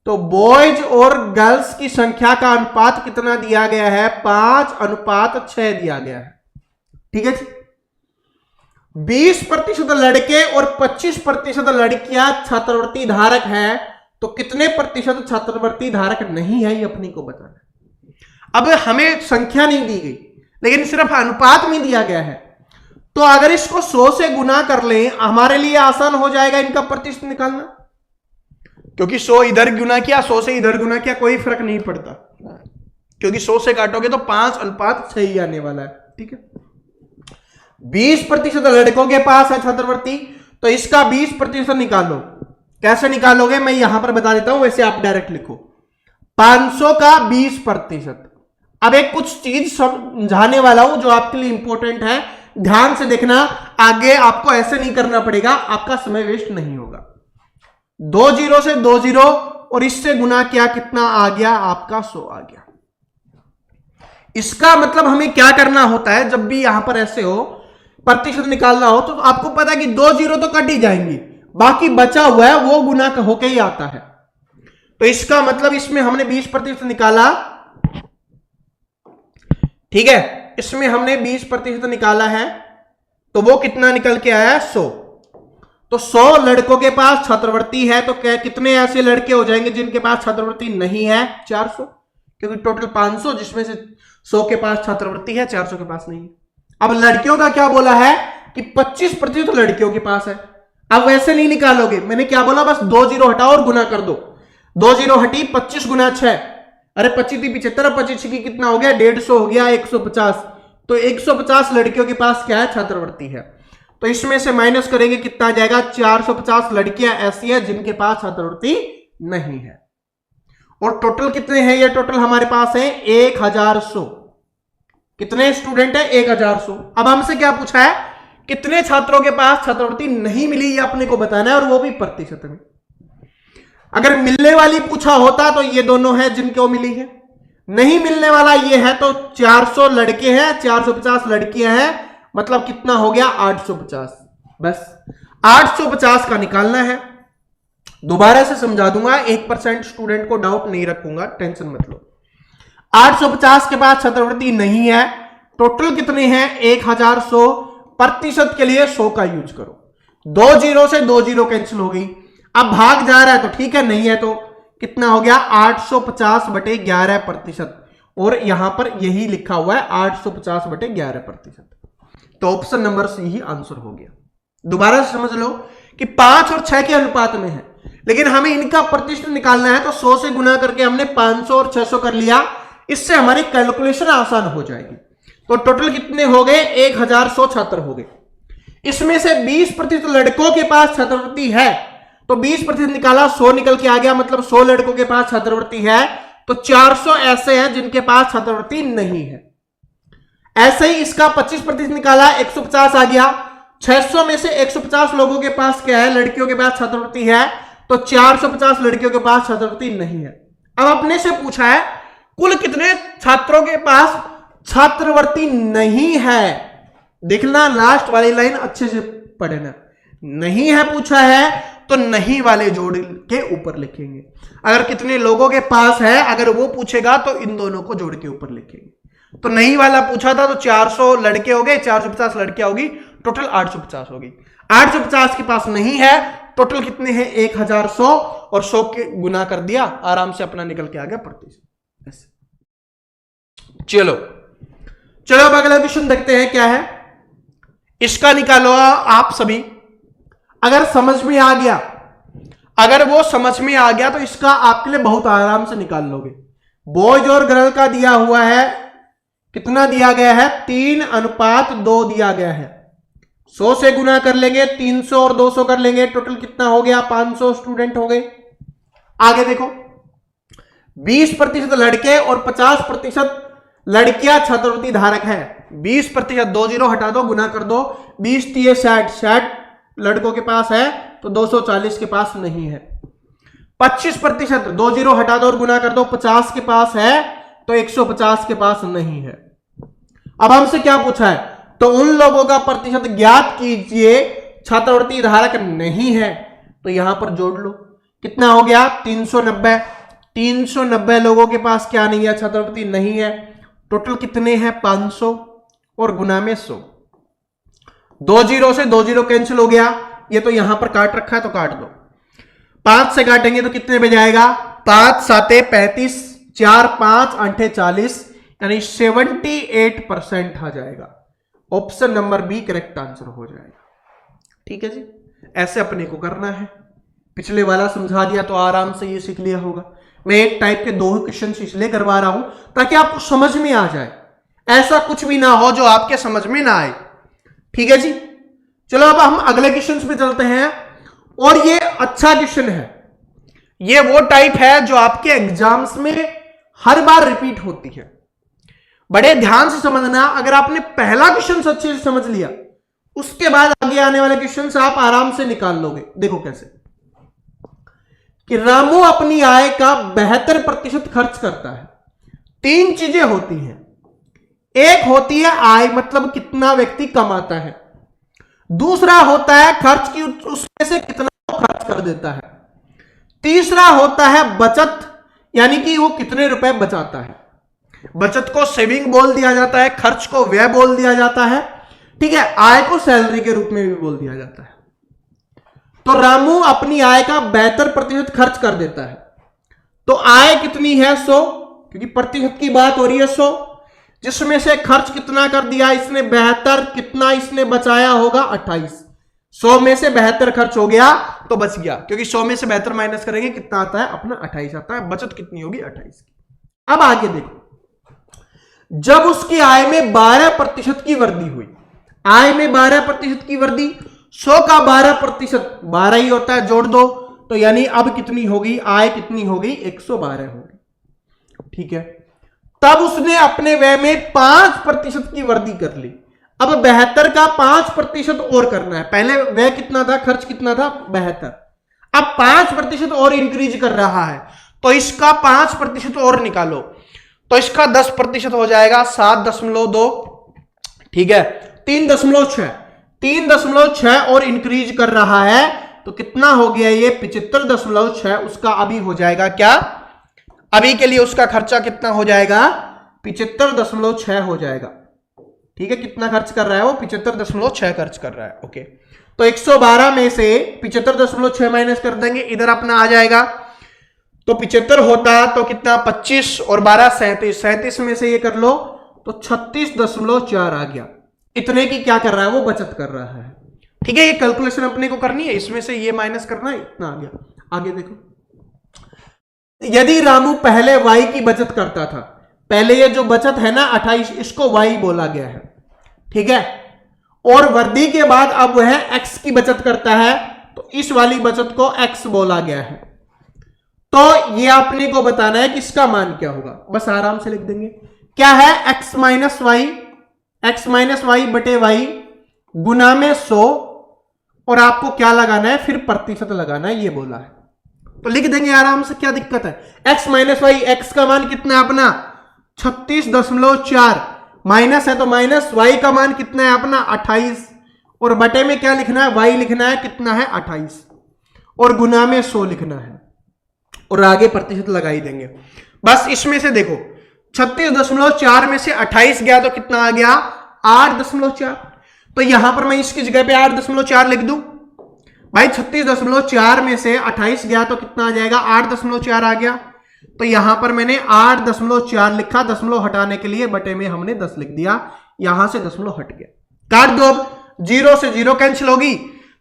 तो बॉयज और गर्ल्स की संख्या का अनुपात कितना दिया गया है? 5:6 दिया गया है, ठीक है जी। 20% लड़के और 25% लड़कियां छात्रवृत्ति धारक है, तो कितने प्रतिशत छात्रवृत्ति धारक नहीं है, ये अपने को बताना है। अब हमें संख्या नहीं दी गई, लेकिन सिर्फ अनुपात में दिया गया है, तो अगर इसको 100 से गुना कर लें, हमारे लिए आसान हो जाएगा इनका प्रतिशत निकालना, क्योंकि 100 इधर गुना किया, 100 से इधर गुना किया, कोई फर्क नहीं पड़ता, क्योंकि 100 से काटोगे तो 5:6 ही आने वाला है, ठीक है। 20% लड़कों के पास है छात्रवृत्ति, तो इसका 20% निकालो। कैसे निकालोगे मैं यहां पर बता देता हूं, वैसे आप डायरेक्ट लिखो। 500 का 20%। अब एक कुछ चीज समझाने वाला हूं जो आपके लिए इंपॉर्टेंट है, ध्यान से देखना, आगे आपको ऐसे नहीं करना पड़ेगा, आपका समय वेस्ट नहीं होगा। 2 0 से 2 0 और इससे गुना किया, कितना आ गया? आपका 100 आ गया। इसका मतलब हमें क्या करना होता है, जब भी यहां पर ऐसे हो प्रतिशत निकालना हो, तो आपको पता है कि 2 0 तो कट ही जाएंगी, बाकी बचा हुआ है वो गुना होके ही आता है। तो इसका मतलब इसमें हमने 20% निकाला, ठीक है, इसमें हमने 20% निकाला है, तो वो कितना निकल के आया? 100। तो 100 लड़कों के पास छात्रवृत्ति है, तो कितने ऐसे लड़के हो जाएंगे जिनके पास छात्रवृत्ति नहीं है? 400, क्योंकि टोटल 500, जिसमें से 100 के पास छात्रवृत्ति है, 400 के पास नहीं है। अब लड़कियों का क्या बोला है कि 25% लड़कियों के पास है। अब वैसे नहीं निकालोगे, मैंने क्या बोला? बस 2 0 हटाओ और गुना कर दो। 2 0 हटी, 25 गुना 6, अरे 25 थी 75, 25 की कितना हो गया? 150 हो गया, 150। तो 150 लड़कियों के पास क्या है? छात्रवृत्ति है। तो इसमें से माइनस करेंगे, कितना आ जाएगा? 450 लड़कियां ऐसी है जिनके पास छात्रवृत्ति नहीं है। और टोटल कितने हैं? ये टोटल हमारे पास है 1100। कितने स्टूडेंट है? 1100। अब हमसे क्या पूछा है? कितने छात्रों के पास छात्रवृत्ति नहीं मिली, ये अपने को बताना है, और वो भी प्रतिशत में। अगर मिलने वाली पूछा होता तो ये दोनों है जिनको मिली है, नहीं मिलने वाला ये है, तो 400 लड़के हैं, 450 लड़कियां हैं, मतलब कितना हो गया 850। बस 850 का निकालना है। दोबारा से समझा दूंगा, 1% स्टूडेंट को डाउट नहीं रखूंगा, टेंशन मत लो। 850 के बाद छात्रवृत्ति नहीं है, टोटल कितने हैं 1100, प्रतिशत के लिए 100 का यूज करो। 2 जीरो से 2 जीरो कैंसिल हो गई। अब भाग जा रहा है तो ठीक है, नहीं है तो कितना हो गया 850/11%, और यहां पर यही लिखा हुआ है 850/11%। तो ऑप्शन नंबर सी ही आंसर हो गया। दोबारा से समझ लो कि 5 और 6 के अनुपात में है, लेकिन हमें इनका प्रतिशत निकालना है, तो 100 से गुना करके हमने 500 और 600 कर लिया, इससे हमारी कैलकुलेशन आसान हो जाएगी। तो टोटल कितने हो गए 1100 छात्र हो गए। इसमें से 20% लड़कों के पास छात्रवृत्ति है, तो 20% निकाला, 100 निकल के आ गया, मतलब 100 लड़कों के पास छात्रवृत्ति है, तो 400 ऐसे हैं जिनके पास छात्रवृत्ति नहीं है। ऐसे ही इसका 25% निकाला, 150 आ गया। 600 में से 150 लोगों के पास क्या है, लड़कियों के पास छात्रवृत्ति है, तो 450 लड़कियों के पास छात्रवृत्ति नहीं है। अब अपने से पूछा है कुल कितने छात्रों के पास छात्रवृत्ति नहीं है। देखना लास्ट वाली लाइन अच्छे से पढ़ना, नहीं है पूछा है तो नहीं वाले जोड़ के ऊपर लिखेंगे। अगर कितने लोगों के पास है, अगर वो पूछेगा तो इन दोनों को जोड़ के ऊपर लिखेंगे। तो नहीं वाला पूछा था तो 400 लड़के हो गए, 450 लड़कियां होगी, टोटल 850 होगी। 850 के पास नहीं है, टोटल कितने हैं 1100, और 100 के गुना कर दिया, आराम से अपना निकल के आ गया प्रतिशत। चलो अब अगला क्वेश्चन देखते हैं क्या है। इसका निकालो आप सभी। अगर समझ में आ गया, अगर वो समझ में आ गया तो इसका आपके लिए बहुत आराम से निकाल लोगे। बॉयज और गर्ल का दिया हुआ है, कितना दिया गया है 3:2 दिया गया है। 100 से गुना कर लेंगे, 300 और 200 कर लेंगे, टोटल कितना हो गया 500 स्टूडेंट हो गए। आगे देखो 20% लड़के और 50% लड़कियां छात्रवृत्ति धारक है। 20%, 2 जीरो हटा दो, गुना कर दो, 20 3 60 लड़कों के पास है, तो 240 के पास नहीं है। 25%, 2 जीरो हटा दो और गुना कर दो, 50 के पास है, तो 150 के पास नहीं है। अब हमसे क्या पूछा है, तो उन लोगों का प्रतिशत ज्ञात कीजिए छात्रवृत्ति धारक नहीं है, तो यहां पर जोड़ लो, कितना हो गया 390। 390 लोगों के पास क्या नहीं है, छात्रवृत्ति नहीं है। टोटल कितने हैं 500, और गुना में 100। 2 जीरो से 2 जीरो कैंसिल हो गया, ये तो यहां पर काट रखा है तो काट दो। 5 से काटेंगे तो कितने में जाएगा, 5 7 35, 4 5 8 40, यानी 78% आ जाएगा। Option number B correct answer हो जाएगा। ठीक है जी, ऐसे अपने को करना है। पिछले वाला समझा दिया तो आराम से ये सीख लिया होगा। मैं एक टाइप के 2 क्वेश्चन इसलिए करवा रहा हूं ताकि आपको समझ में आ जाए, ऐसा कुछ भी ना हो जो आपके समझ में ना आए। ठीक है जी, चलो अब हम अगले क्वेश्चन पे चलते हैं। और ये अच्छा क्वेश्चन है, ये वो टाइप है जो आपके एग्जाम्स में हर बार रिपीट होती है। बड़े ध्यान से समझना, अगर आपने पहला क्वेश्चन अच्छे से समझ लिया, उसके बाद आगे आने वाले क्वेश्चन आप आराम से निकाल लोगे। देखो कैसे कि रामू अपनी आय का 72% खर्च करता है। 3 चीजें होती हैं, एक होती है आय, मतलब कितना व्यक्ति कमाता है। दूसरा होता है खर्च की, उसमें से कितना खर्च कर देता है। तीसरा होता है बचत, यानी कि वो कितने रुपए बचाता है। बचत को सेविंग बोल दिया जाता है, खर्च को व्यय बोल दिया जाता है, ठीक है, आय को सैलरी के रूप में भी बोल दिया जाता है। तो रामू अपनी आय का 72% खर्च कर देता है। तो आय कितनी है 100, क्योंकि प्रतिशत की बात हो रही है 100, जिसमें से खर्च कितना कर दिया इसने 72, कितना इसने बचाया होगा 28। 100 में से 72 खर्च हो गया तो बच गया, क्योंकि 100 में से 72 माइनस करेंगे कितना आता है अपना 28 आता है। बचत कितनी होगी 28 की। अब आगे देखो, जब उसकी आय में 12% की वृद्धि हुई, आय में 12% की वृद्धि, 100 का 12%, 12 ही होता है, जोड़ दो, तो यानी अब कितनी होगी आय, कितनी होगी 112 होगी। ठीक है, तब उसने अपने व्यय में 5% की वृद्धि कर ली। अब 72 का 5% और करना है। पहले व्यय कितना था, खर्च कितना था 72, अब 5% और इंक्रीज कर रहा है, तो इसका 5% और निकालो। तो इसका 10% हो जाएगा 7.2, ठीक है, 3.6, 3.6 और इंक्रीज कर रहा है तो कितना हो गया ये 75.6, उसका अभी हो जाएगा क्या, अभी के लिए उसका खर्चा कितना हो जाएगा 75.6 हो जाएगा, ठीक है। कितना खर्च कर रहा है वो 75.6 खर्च कर रहा है, ओके। तो 112 में से 75.6 माइनस कर देंगे, इधर अपना आ जाएगा, तो 75 होता तो कितना 25 और 12 37, 37 में से ये कर लो तो 36.4 आ गया। इतने की क्या कर रहा है वो बचत कर रहा है, ठीक है। ये कैलकुलेशन अपने को करनी है, इसमें से ये माइनस करना है, इतना आ गया। आगे देखो, यदि रामू पहले y की बचत करता था, पहले ये जो बचत है ना 28, इसको y बोला गया है, ठीक है, और वर्दी के बाद अब वह x की बचत करता है तो इस वाली बचत को x बोला गया है। तो ये आपने को बताना है कि इसका मान क्या होगा, बस आराम से लिख देंगे। क्या है x माइनस वाई बटे वाई गुना में 100, और आपको क्या लगाना है फिर प्रतिशत लगाना है, ये बोला है तो लिख देंगे आराम से, क्या दिक्कत है। x माइनस वाई, x का मान कितना है अपना 36.4, माइनस है तो माइनस, y का मान कितना है अपना 28, और बटे में क्या लिखना है y लिखना है कितना है 28, और गुना में 100 लिखना है, और आगे प्रतिशत लगा ही देंगे। बस इसमें से देखो 36.4 में से 28 गया तो कितना आ गया 8.4, तो यहां पर मैं इसकी जगह पे 8.4 लिख दूं भाई। 36.4 में से 28 गया तो कितना आ जाएगा 8.4 आ गया, तो यहां पर मैंने 8.4 लिखा, दशमलव हटाने के लिए बटे में हमने 10 लिख दिया, यहां से दशमलव हट गया। काट दो, अब 0 से 0 कैंसिल होगी,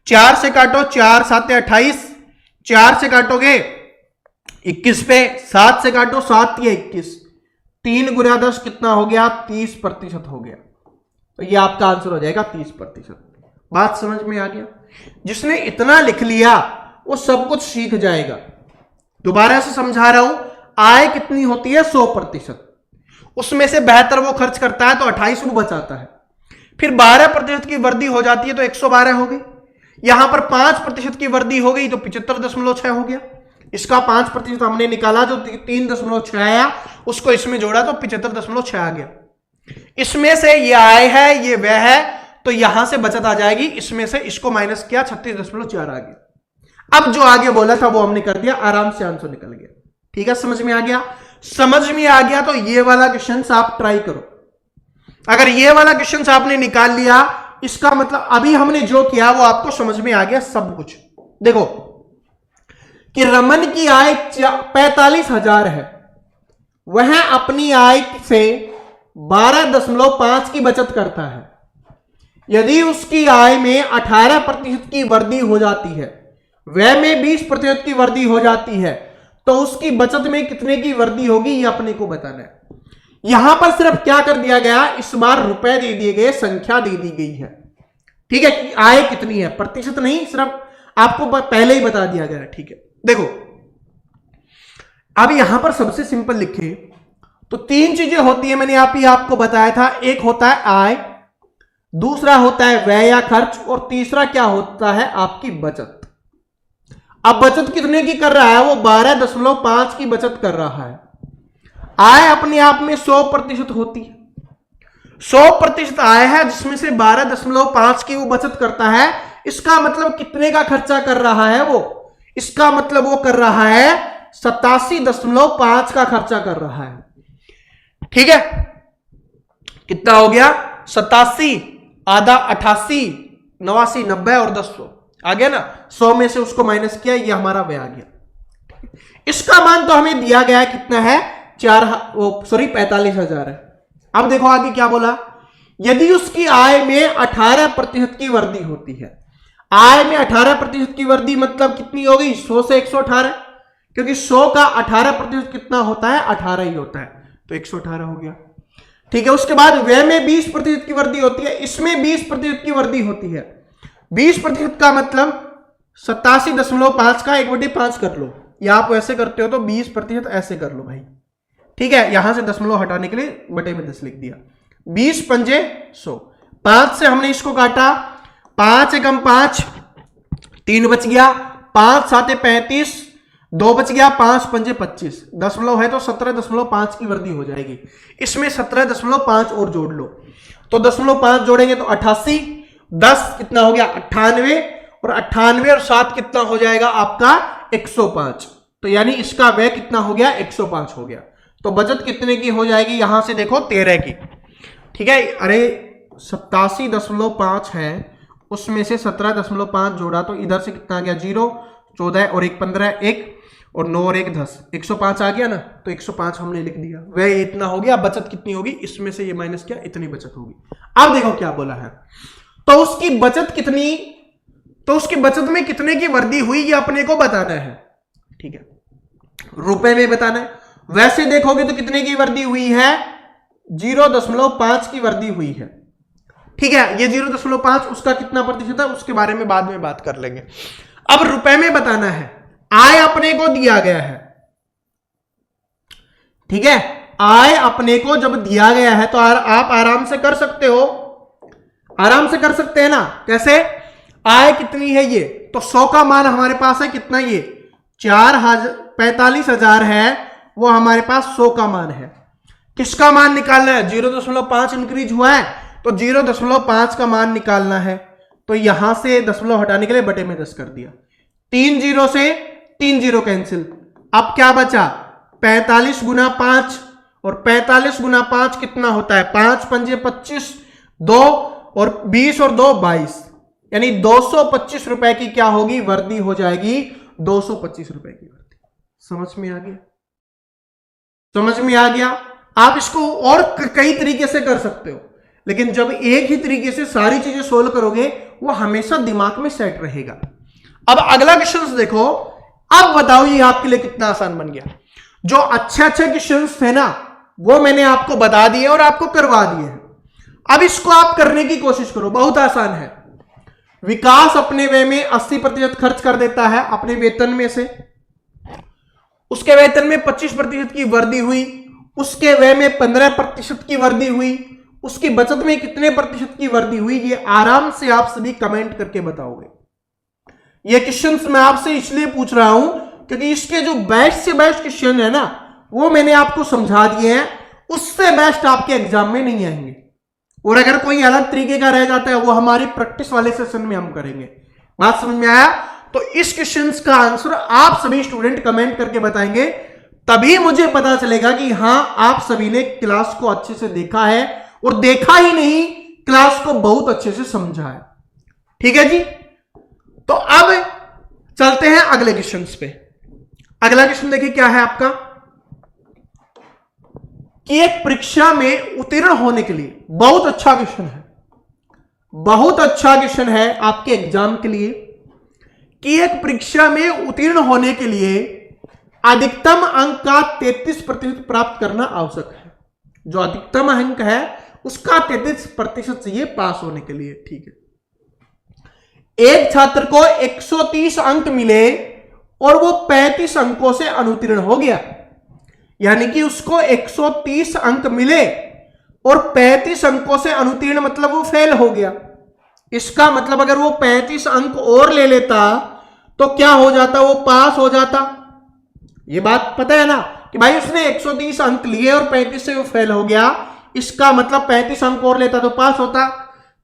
4 से काटो, 4 7 28, 4 से काटोगे 21 पे, 7 से काटो 7 या 21, 3 गुना 10 कितना हो गया 30% हो गया, तो ये आपका आंसर हो जाएगा 30%। बात समझ में आ गया। जिसने इतना लिख लिया वो सब कुछ सीख जाएगा। दोबारा से समझा रहा हूं, आय कितनी होती है 100%, उसमें से बेहतर वो खर्च करता है तो 28 वो बचाता है, फिर 12% की वृद्धि हो जाती है तो 112 हो गई, यहां पर 5% की वृद्धि हो गई तो 75.6 हो गया। इसका 5% हमने निकाला, जो 3.6 आया उसको इसमें जोड़ा तो 75.6 आ गया। इसमें से ये आय है, ये वह है, तो यहां से बचत आ जाएगी, इसमें से इसको माइनस किया 36.4 आ गया। अब जो आगे बोला था वो हमने कर दिया, आराम से आंसर निकल गया, ठीक है। समझ में आ गया, समझ में आ गया तो ये वाला क्वेश्चन आप ट्राई करो। अगर ये वाला क्वेश्चन आपने निकाल लिया, इसका मतलब अभी हमने जो किया वो आपको समझ में आ गया सब कुछ। देखो कि रमन की आय 45,000 है, वह अपनी आय से 12.5 की बचत करता है। यदि उसकी आय में 18% की वृद्धि हो जाती है, व्यय में 20% की वृद्धि हो जाती है, तो उसकी बचत में कितने की वृद्धि होगी ये अपने को बताना है। यहां पर सिर्फ क्या कर दिया गया, इस बार रुपए दे दिए गए, संख्या दे दी गई है, ठीक है, कि आय कितनी है, प्रतिशत नहीं, सिर्फ आपको पहले ही बता दिया गया है, ठीक है। देखो अब यहां पर सबसे सिंपल लिखे तो 3 चीजें होती है, मैंने आपको बताया था। एक होता है आय, दूसरा होता है व्यय या खर्च, और तीसरा क्या होता है आपकी बचत। अब बचत कितने की कर रहा है वो 12.5 की बचत कर रहा है। आय अपने आप में 100% होती है, 100% आय है जिसमें से 12.5 की वो बचत करता है। इसका मतलब कितने का खर्चा कर रहा है वो, इसका मतलब वो कर रहा है 87.5 का खर्चा कर रहा है, ठीक है। कितना हो गया 87, आधा 88, 89, 90 और 10 100 आ गया ना। 100 में से उसको माइनस किया, ये हमारा व्यय आ गया। इसका मान तो हमें दिया गया है कितना है 45,000 है। अब देखो आगे क्या बोला, यदि उसकी आय में 18% की वृद्धि होती है। आय में 18% की वृद्धि मतलब कितनी होगी 100 से 118, क्योंकि 100 का 18% कितना होता है 18 ही होता है, तो 118 हो गया, ठीक है। उसके बाद व्यय में 20% की वृद्धि होती है, इसमें 20% की वृद्धि होती है। 20% का मतलब 87.5 का 1/5 कर लो, या आप ऐसे करते हो तो 20% ऐसे कर लो भाई, ठीक है। यहां से दशमलव हटाने के लिए बटे में 10 लिख दिया। 20 पंजे 100, 5 से हमने इसको काटा, 5 एकम 5, 3 बच गया, 5 7 35, 2 बच गया, 5 पंजे 25, दशमलव है तो 17.5 की वृद्धि हो जाएगी। इसमें 17.5 और जोड़ लो तो 0.5 जोड़ेंगे तो 88, 10 कितना हो गया 98, और 98 और 7 कितना हो जाएगा आपका 105। तो यानी इसका व्यय कितना हो गया 105 हो गया। तो बचत कितने की हो जाएगी यहां से देखो 13 की। ठीक है, अरे 87.5 है, उसमें से 17.5 जोड़ा तो इधर से कितना आ गया 0, 14 और 1 15, 1 और 9 और 1 10, 105 आ गया ना। तो 105 हमने लिख दिया, वह इतना हो गया। बचत कितनी होगी, इसमें से ये माइनस किया, इतनी बचत होगी। अब देखो क्या बोला है, तो उसकी बचत कितनी, तो उसकी बचत में कितने की वृद्धि हुई ये अपने को बताना है। ठीक है, रुपए में बताना है। वैसे देखोगे तो कितने की वृद्धि हुई है, 0.5 की वृद्धि हुई है। ठीक है, ये 0.5 उसका कितना प्रतिशत है उसके बारे में बाद में बात कर लेंगे। अब रुपए में बताना है। आय अपने को दिया गया है, ठीक है, आय अपने को जब दिया गया है तो आप आराम से कर सकते हो, आराम से कर सकते हैं ना। कैसे, आय कितनी है ये, तो 100 का मान हमारे पास है कितना, ये 45,000 है, वो हमारे पास 100 का मान है। किसका मान निकालना है, 0.5 इंक्रीज हुआ है तो 0.5 का मान निकालना है। तो यहां से दशमलव हटाने के लिए बटे में 10 कर दिया, 3 0 से 3 0 कैंसिल। अब क्या बचा, 45 गुना 5, और 45 गुना 5 कितना होता है, 5 पंजे 25, 2 और 20 और 2 22, यानी 225 रुपए की क्या होगी वृद्धि हो जाएगी, 225 रुपए की वृद्धि। समझ में आ गया, समझ में आ गया। आप इसको और कई तरीके से कर सकते हो, लेकिन जब एक ही तरीके से सारी चीजें सोल्व करोगे वो हमेशा दिमाग में सेट रहेगा। अब अगला क्वेश्चन देखो। अब बताओ ये आपके लिए कितना आसान बन गया। जो अच्छे अच्छे क्वेश्चन थे ना वो मैंने आपको बता दिए और आपको करवा दिए हैं। अब इसको आप करने की कोशिश करो, बहुत आसान है। विकास अपने व्यय में 80% खर्च कर देता है अपने वेतन में से, उसके वेतन में 25% की वृद्धि हुई, उसके व्यय में 15% की वृद्धि हुई, उसकी बचत में कितने प्रतिशत की वृद्धि हुई, ये आराम से आप सभी कमेंट करके बताओगे। ये क्वेश्चंस मैं आपसे इसलिए पूछ रहा हूं क्योंकि इसके जो बेस्ट से बेस्ट क्वेश्चन है ना वो मैंने आपको समझा दिए हैं, उससे बेस्ट आपके एग्जाम में नहीं आएंगे। और अगर कोई अलग तरीके का रह जाता है वो हमारी प्रैक्टिस वाले सेशन में हम करेंगे। बात समझ में आया? तो इस क्वेश्चन का आंसर आप सभी स्टूडेंट कमेंट करके बताएंगे, तभी मुझे पता चलेगा कि हां आप सभी ने क्लास को अच्छे से देखा है, और देखा ही नहीं क्लास को बहुत अच्छे से समझा है। ठीक है जी, तो अब चलते हैं अगले क्वेश्चन पे। अगला क्वेश्चन देखिए क्या है आपका, कि एक परीक्षा में उत्तीर्ण होने के लिए, बहुत अच्छा क्वेश्चन है, बहुत अच्छा क्वेश्चन है आपके एग्जाम के लिए, कि एक परीक्षा में उत्तीर्ण होने के लिए अधिकतम अंक का 33% प्राप्त करना आवश्यक है। जो अधिकतम अंक है उसका 33% चाहिए पास होने के लिए। ठीक है, एक छात्र को 130 अंक मिले और वो 35 अंकों से अनुत्तीर्ण हो गया, यानी कि उसको 130 अंक मिले और 35 अंकों से अनुत्तीर्ण मतलब वो फेल हो गया। इसका मतलब अगर वो 35 अंक और ले लेता तो क्या हो जाता, वो पास हो जाता। ये बात पता है ना कि भाई उसने 130 अंक लिए और 35 से वो फेल हो गया, इसका मतलब 35 अंक और लेता तो पास होता।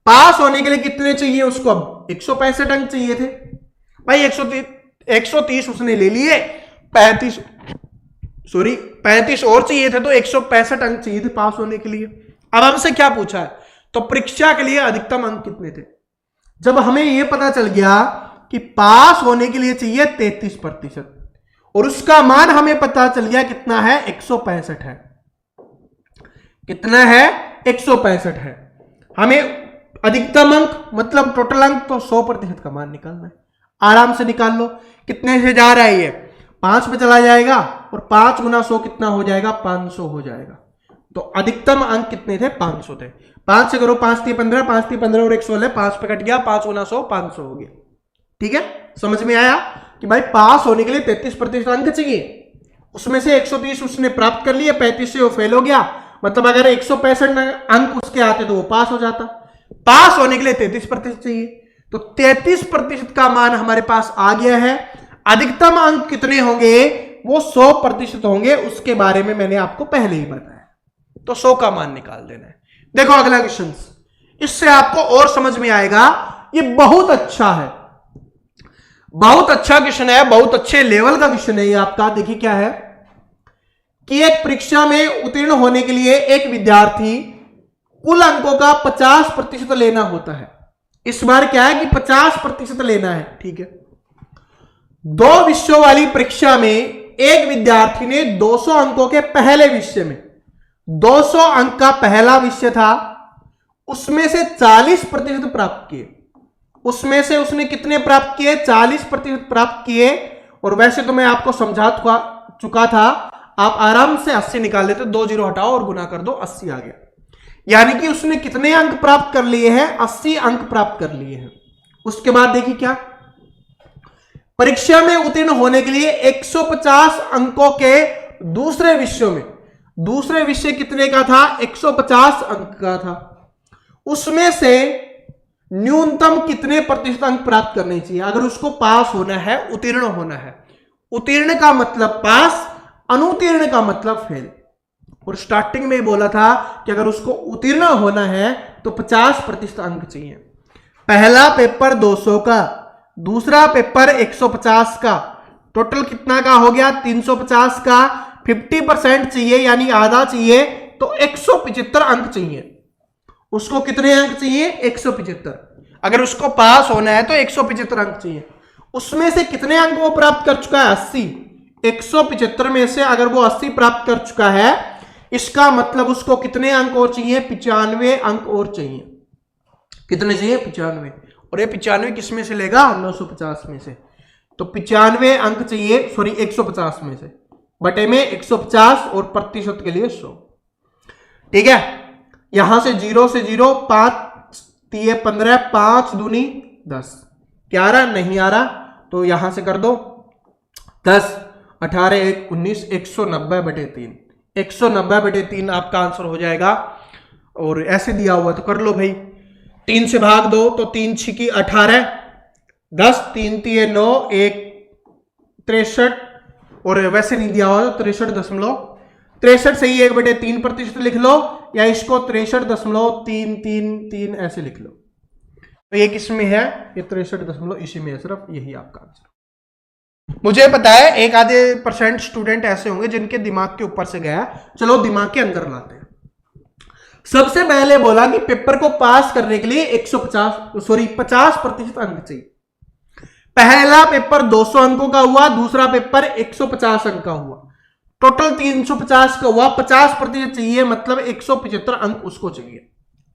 पास होने के लिए कितने चाहिए उसको, अब 165 अंक चाहिए थे भाई। 130 उसने ले लिए, 35 और चाहिए थे, तो 165 अंक चाहिए थे पास होने के लिए। अब हमसे क्या पूछा है, तो परीक्षा के लिए अधिकतम अंक कितने थे। जब हमें यह पता चल गया कि पास होने के लिए चाहिए 33% और उसका मान हमें पता चल गया कितना है, 165 है। कितना है, 165 है। हमें अधिकतम अंक मतलब टोटल अंक तो 100% का मान निकालना है। आराम से निकाल लो, कितने से जा रहा है ये, 5 पे चला जाएगा और 5 गुना 100 कितना हो जाएगा, 500 हो जाएगा। तो अधिकतम अंक कितने थे, 500 थे। 5 से करो, 5 3 15, 5 3 15 और 116, 5 पे कट गया, 5 गुना 100 500 हो गया। ठीक है, समझ में आया कि भाई पास होने के लिए 33% अंक चाहिए, उसमें से 130 उसने प्राप्त कर लिए, 35 से वो फेल हो गया, मतलब अगर 165 अंक उसके आते तो वो पास हो जाता। पास होने के लिए 33% चाहिए, तो 33% का मान हमारे पास आ गया है। अधिकतम अंक कितने होंगे, वो 100% होंगे, उसके बारे में मैंने आपको पहले ही बताया। तो 100 का मान निकाल देना है। देखो अगला क्वेश्चन, इससे आपको और समझ में आएगा। ये बहुत अच्छा है, बहुत अच्छा क्वेश्चन है, बहुत अच्छे लेवल का क्वेश्चन है ये आपका। देखिए क्या है कि एक परीक्षा में उत्तीर्ण होने के लिए एक विद्यार्थी कुल अंकों का 50% लेना होता है। इस बार क्या है कि 50% लेना है, ठीक है। 2 विषयों वाली परीक्षा में एक विद्यार्थी ने 200 अंकों के पहले विषय में, 200 अंक का पहला विषय था, उसमें से 40% प्राप्त किए। उसमें से उसने कितने प्राप्त किए, 40% प्राप्त किए। और वैसे तो मैं आपको समझा चुका था, आप आराम से 80 निकाल लेते, 2 जीरो हटाओ और गुना कर दो, 80 आ गया। यानी कि उसने कितने अंक प्राप्त कर लिए हैं, 80 अंक प्राप्त कर लिए हैं। उसके बाद देखिए क्या, परीक्षा में उत्तीर्ण होने के लिए 150 अंकों के दूसरे विषयों में, दूसरे विषय कितने का था, 150 अंक का था, उसमें से न्यूनतम कितने प्रतिशत अंक प्राप्त करने चाहिए अगर उसको पास होना है, उत्तीर्ण होना है। उत्तीर्ण का मतलब पास, अनुत्तीर्ण का मतलब फेल। और स्टार्टिंग में बोला था कि अगर उसको उत्तीर्ण होना है तो 50% अंक चाहिए। पहला पेपर 200 का, दूसरा पेपर 150 का, टोटल कितना का हो गया, 350 का। 50% चाहिए यानी आधा चाहिए, तो 175 अंक चाहिए। उसको कितने अंक चाहिए, 175। अगर उसको पास होना है तो 175 अंक चाहिए। उसमें से कितने अंक वो प्राप्त कर चुका है, 80। 175 में से अगर वो 80 प्राप्त कर चुका है, इसका मतलब उसको कितने अंक और चाहिए, 95 अंक और चाहिए। कितने चाहिए, 95। और ये 95 किस में से लेगा, 950 में से। तो 95 अंक चाहिए, सॉरी 150 में से, बटे में 150 और प्रतिशत के लिए 100। ठीक है, यहां से 0 से 0, 5 3 15, 5 दूनी 10, 11 नहीं आ रहा तो यहां से कर दो 10, 18 1 19, 190/3, 190/3 आपका आंसर हो जाएगा। और ऐसे दिया हुआ तो कर लो भाई, 3 से भाग दो तो 3 छिकी 18, 10 3 3 9, 1 63, और वैसे नहीं दिया हुआ तो 63.63 सही, 1/3% लिख लो, या इसको 63.333 ऐसे लिख लो। तो ये किस में है, ये 63 इसी में है, सिर्फ यही आपका आंसर। मुझे पता है 1 आधे % स्टूडेंट ऐसे होंगे जिनके दिमाग के ऊपर से गया, चलो दिमाग के अंदर लाते हैं। सबसे पहले बोला कि पेपर को पास करने के लिए 50% अंक चाहिए। पहला पेपर 200 अंकों का हुआ, दूसरा पेपर 150 अंक का हुआ, टोटल 350 का हुआ। 50% चाहिए मतलब 175 अंक उसको चाहिए।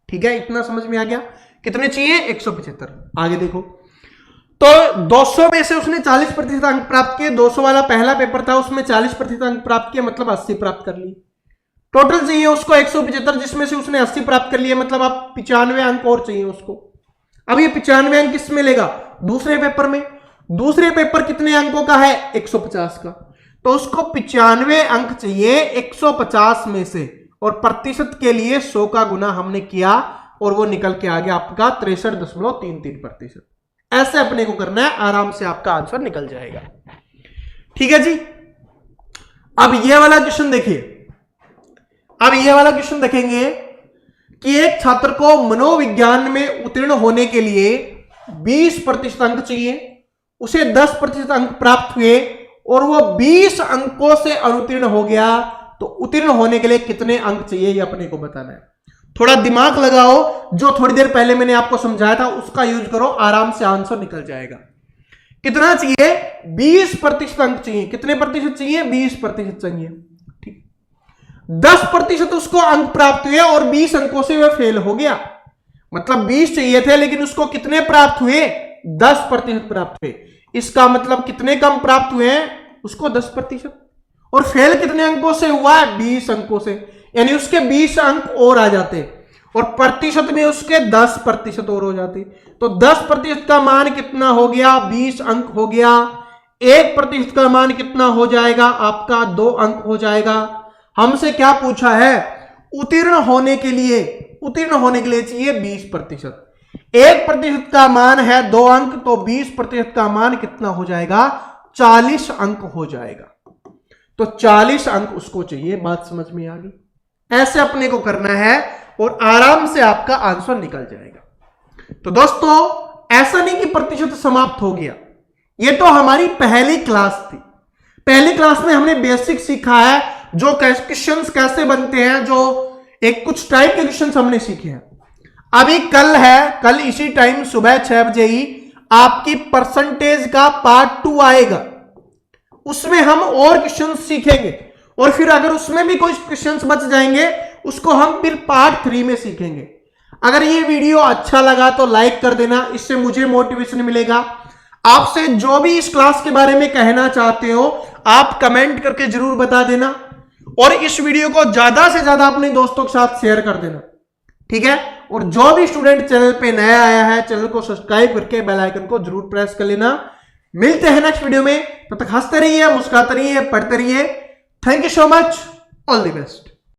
ठीक है, इतना समझ में आ गया। कितने चाहिए, 175। आगे देखो, तो 200 में से उसने 40% अंक प्राप्त किए। 200 वाला पहला पेपर था, उसमें 40% अंक प्राप्त किए, मतलब 80 प्राप्त कर लिए। टोटल चाहिए उसको 175, जिसमें से उसने 80 प्राप्त कर लिए, मतलब आप 95 अंक और चाहिए उसको। अब ये 95 अंक किस में लेगा, दूसरे पेपर में। दूसरे पेपर कितने अंकों का है, 150 का, तो उसको 95 अंक चाहिए 150 में से, और प्रतिशत के लिए 100 का गुना हमने किया और वो निकल के आ गया आपका 63.33%। ऐसे अपने को करना है, आराम से आपका आंसर निकल जाएगा। ठीक है जी। अब ये वाला क्वेश्चन देखिए, अब ये वाला क्वेश्चन देखेंगे कि एक छात्र को मनोविज्ञान में उत्तीर्ण होने के लिए 20% अंक चाहिए, उसे 10% अंक प्राप्त हुए और वो 20 अंकों से अनुत्तीर्ण हो गया, तो उत्तीर्ण होने के लिए कितने अंक चाहिए ये अपने को बताना है। थोड़ा दिमाग लगाओ, जो थोड़ी देर पहले मैंने आपको समझाया था उसका यूज करो, आराम से आंसर निकल जाएगा। कितना चाहिए, 20% अंक चाहिए। कितने प्रतिशत चाहिए, 20% चाहिए। ठीक, 10% उसको अंक प्राप्त हुए और 20 अंकों से वह फेल हो गया, मतलब 20 चाहिए थे लेकिन उसको कितने प्राप्त हुए, 10% प्राप्त हुए। इसका मतलब कितने कम प्राप्त हुए हैं, उसको 10%। और फेल कितने अंकों से हुआ है, 20 अंकों से, यानी उसके 20 अंक और आ जाते और प्रतिशत में उसके 10% और हो जाते। तो 10% का मान कितना हो गया, 20 अंक हो गया। 1% का मान कितना हो जाएगा आपका, 2 अंक हो जाएगा। हमसे क्या पूछा है, उत्तीर्ण होने के लिए, उत्तीर्ण होने के लिए चाहिए 20%। 1% का मान है 2 अंक, तो 20% का मान कितना हो जाएगा, 40 अंक हो जाएगा। तो 40 अंक उसको चाहिए। बात समझ में आ गई? ऐसे अपने को करना है और आराम से आपका आंसर निकल जाएगा। तो दोस्तों ऐसा नहीं कि प्रतिशत समाप्त हो गया, ये तो हमारी पहली क्लास थी। पहली क्लास में हमने बेसिक सीखा है, जो क्वेश्चंस कैसे बनते हैं, जो एक कुछ टाइप के क्वेश्चंस हमने सीखे हैं। अभी कल है, कल इसी टाइम सुबह 6 बजे ही आपकी परसेंटेज का पार्ट 2 आएगा। उसमें हम और क्वेश्चंस सीखेंगे और फिर अगर उसमें भी कोई क्वेश्चंस बच जाएंगे उसको हम फिर पार्ट 3 में सीखेंगे। अगर ये वीडियो अच्छा लगा तो लाइक कर देना, इससे मुझे मोटिवेशन मिलेगा। आपसे जो भी इस क्लास के बारे में कहना चाहते हो आप कमेंट करके जरूर बता देना और इस वीडियो को ज्यादा से ज्यादा अपने दोस्तों के साथ शेयर कर देना, ठीक है। और जो भी स्टूडेंट चैनल पे नया आया है चैनल को सब्सक्राइब करके बेल आइकन को जरूर प्रेस कर लेना। मिलते हैं नेक्स्ट वीडियो में, तब तक हंसते रहिए, मुस्कुराते रहिए, पढ़ते रहिए। Thank you so much, all the best.